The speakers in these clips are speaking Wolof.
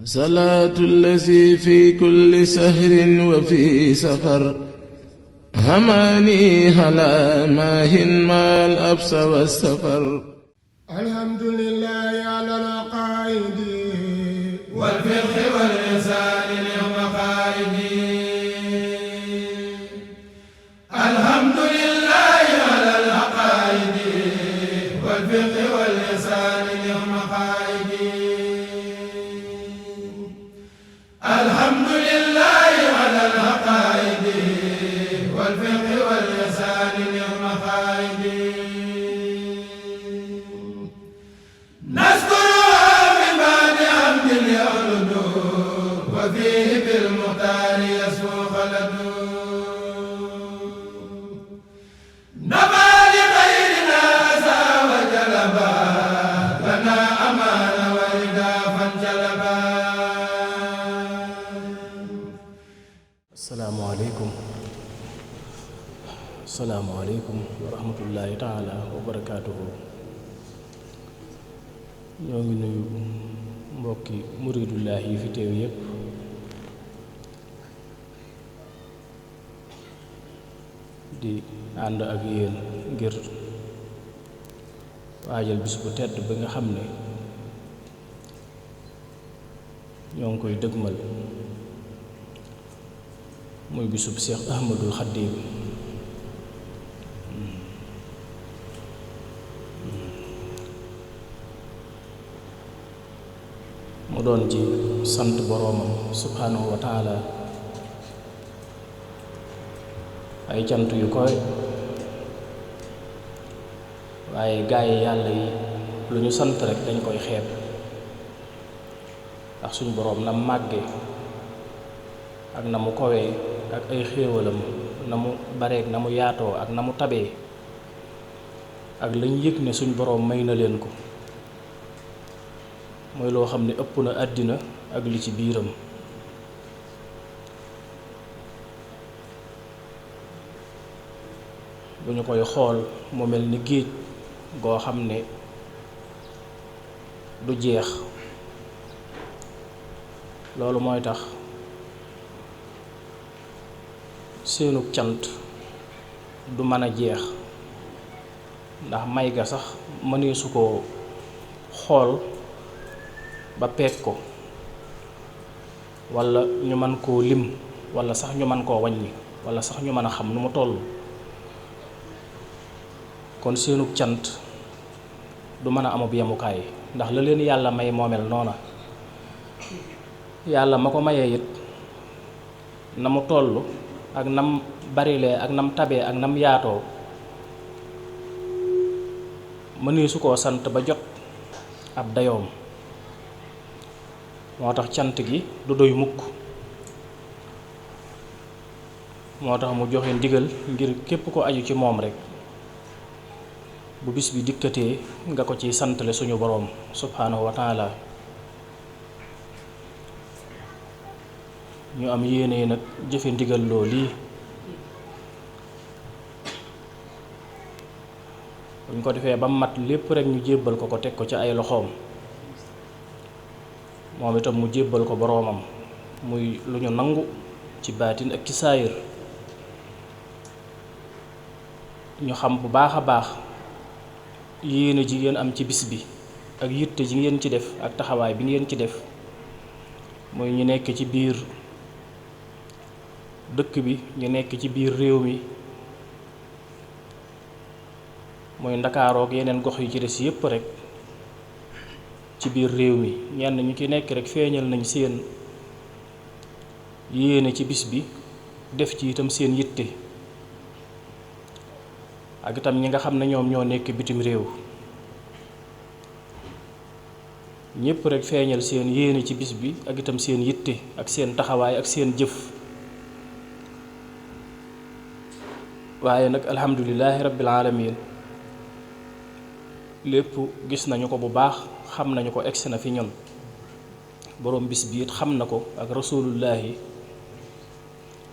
صلاة الذي في كل سهر وفي سفر هماني هلا ماهن ما الأبس والسفر. الحمد لله على العقائد والفقه والإحسان للمقايد. الحمد لله على العقائد والفقه والإحسان للمقايد. الحمد لله على العقائد والفقه والإحسان للمقايد. وفيه بالمختار يسوع خلد نبى لغيرنا أسى وجلبا لنا أمان وردا فانجلبا. السلام عليكم ورحمة الله تعالى وبركاته. ñoo ngi nuyu mbokki muridullah yi fi teew yépp di ànd ak yéen ngir waajal bis bu tedd ba nga xam ne ñoo ngi koy dëgmal muy bisub Cheikh Ahmadul Khadim mu doon ci sant boroomam subhanahu wa taala ay cant yu koy waaye gaay yàlla yi lu ñu sant rek dañ koy xeeb ndax suñu boroom na màgge ak na mu kowee ak ay xéewalam na mu bareek na mu yaatoo ak na mu tabee ak lañ yëg ne suñu boroom may na leen ko mooy loo xam ne ëpp na àddina ak li ci biiram. bu ñu koy xool mu mel ni géej goo xam ne du jeex loolu mooy tax seenug cant du mën a jeex ndax may ga sax mëneesu koo xool ba peeg ko walla ñu mën koo lim walla sax ñu mën koo wàññi walla sax ñu mën a xam nu mu toll. kon seenug cant du mën a amub yemukaay ndax la leen yàlla may moomel noona yàlla ma ko mayee it na mu toll ak nam barilee ak nam tabee ak nam yaatoo mëneesu koo sant ba jot ab dayoom. moo tax cant gi du doy mukk moo tax mu joxe ndigal ngir képp ko aju ci moom rekk bu bis bi dikkatee nga ko ci santale suñu boroom subhanahu wa taala. ñu am yéene nag jëfe ndigal loo lii buñ ko defee ba mat lépp rekk ñu jébbal ko teg ko ci ay loxoom moom itam mu jébbal ko boroomam muy lu ñu nangu ci baatin ak ci saayir. ñu xam bu baax a baax yéene ji ngeen am ci bis bi ak yitte ji ngeen ci def ak taxawaay bi ngeen ci def muy ñu nekk ci biir dëkk bi ñu nekk ci biir réew mi muy Ndakaaroo ak yeneen gox yu ci des yépp rekk ci biir réew mi ñenn ñu ci nekk rek feeñal nañ seen yéene ci bis bi def ci itam seen yitte ak itam ñi nga xam ne ñoom ñoo nekk bitim réew ñépp rek feeñal seen yéene ci bis bi ak itam seen yitte ak seen taxawaay ak seen jëf. waaye nag alhamdulillahi rabbil alamin lépp gis nañu ko bu baax xam nañu ko egsi na fi ñun boroom bis bi it xam na ko ak rasulullahi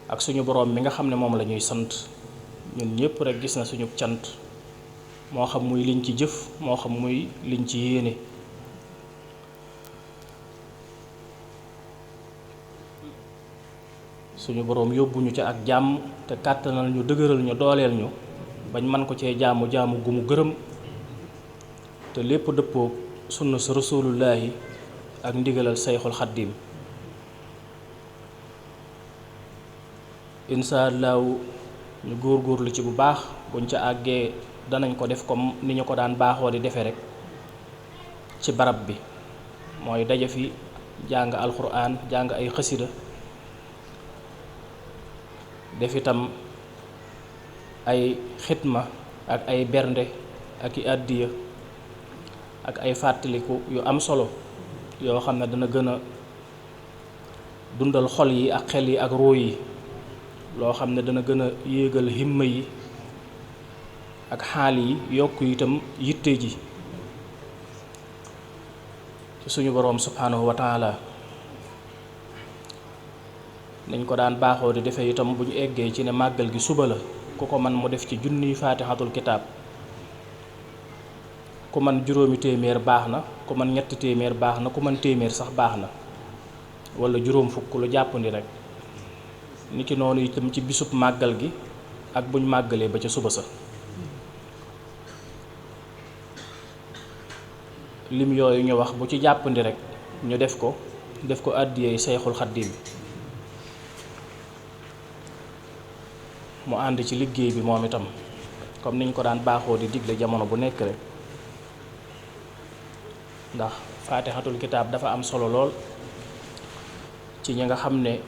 ak suñu boroom mi nga xam ne moom la ñuy sant ñun ñépp rek gis na suñu cant moo xam muy liñ ci jëf moo xam muy liñ ci yéene suñu boroom yóbbuñu ca ak jàmm te kàttanal ñu, dëgëral ñu, dooleel ñu bañ man ko cee jaamu gu mu gërëm te lépp dëppoo sunna sa rasulullaahi ak ndigalal sayxul xaddiim. insha allahu ñu góorgóorlu ci bu baax, buñ ca àggee danañ ko def comme ni ñu ko daan baaxoo di defe rek ci barab bi, mooy daje fi jàng alxuraan, jàng ay xasida, def itam ay xitma ak ay bernde ak i àddiya ak ay fàttaliku yu am solo yoo xam ne dana gën a dundal xol yi ak xel yi ak ruu yi, loo xam ne dana gën a yéegal himma yi ak xaal yi, yokk itam yitte ji ci suñu boroom subhanahu wa taala. nañ ko daan baaxoo di defee itam bu ñu eggee ci ne màggal gi suba la, ku ko man mu def ci junniy faatixatul kitaab, ku man juróomi téeméer baax na, ku man ñetti téeméer baax na, ku man téeméer sax baax na, wala juróom fukk lu jàppandi rek. niki noonu itam ci bisub màggal gi ak buñ màggalee ba ca suba sa. lim yooyu ñu wax bu ci jàppandi rek ñu def ko àddiyee sayxul xaddiim, mu ànd ci liggéey bi moom itam comme niñ ko daan baaxoo di digle jamono bu nekk rek, ndax faatixatul kitaab dafa am solo lool ci ñi nga xam ne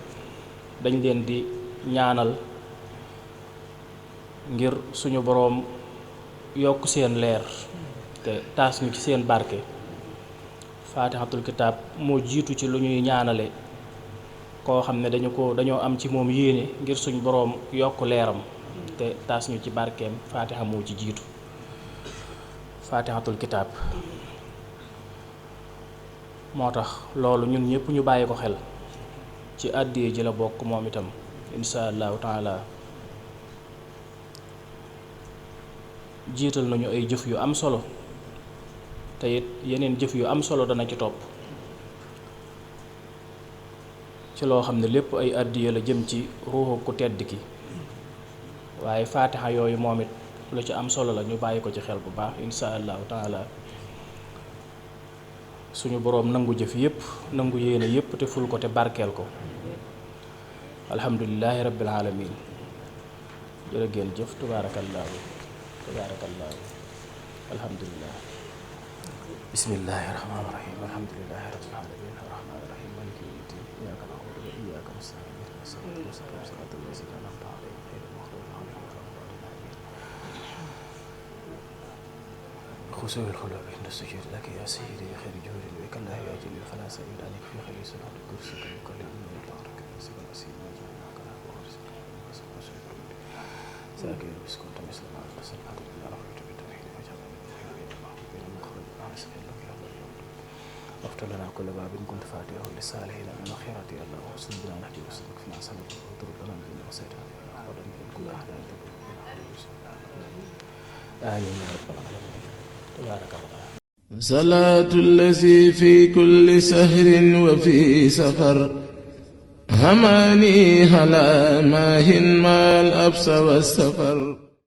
dañ leen di ñaanal ngir suñu boroom yokk seen leer te taas ñu ci seen barke. faatixatul kitaab moo jiitu ci lu ñuy ñaanale koo xam ne dañoo am ci moom yéene ngir suñu boroom yokk leeram te taas ñu ci barkeem. faatixa moo ci jiitu, faatixatul kitaab. moo tax loolu ñun ñëpp ñu bàyyi ko xel, ci àddiyee ji la bokk moom itam insha allahu taala. jiital nañu ay jëf yu am solo, te it yeneen jëf yu am solo dana ci topp, ci loo xam ne lépp ay àddiya la jëm ci ruuxu ku tedd ki. waaye faatixa yooyu moom it lu ci am solo la, ñu bàyyi ko ci xel bu baax insha allahu taala. suñu boroom nangu jëf yépp, nangu yéene yépp te ful ko te barkeel ko. alhamdulillahi rabbil alamin. jërë ngeen jëf. tubaarakallaahu alhamdulillah. bismillahi rahmaani rahim. alhamdulillahi rabbil alamin arrahmaani rahim maliki yawmi ddin iyyaka na'budu wa iyyaka nasta'in ihdinas siraatal mustaqiim siraatal laziina an'amta alayhim ghayril maghduubi alayhim wa lad-daalliin. خشوع القلوب عند السجود لك يا سيدي خير جود بك الله يا جليل فلا سبيل عليك في خير سنة كرسك بكل من يطارك نفسك الأسير وجعلناك له وارزك ساكن بسكنت مثل ما أرسل الحدث إلى رحمة بالتوحيد وجعلنا من خير المخلوقين المخرج نعسك لك يا الله وافتح لنا كل باب كنت فاتحه للصالحين من الخيرات يا الله وحسن بنا نهدي وسلك فينا سبب وضرب لنا من وسيطان وضرب من كل أحد آمين يا رب العالمين. صلاة الذي في كل سهر وفي سفر هماني هلا ماهن ما الأبس والسفر.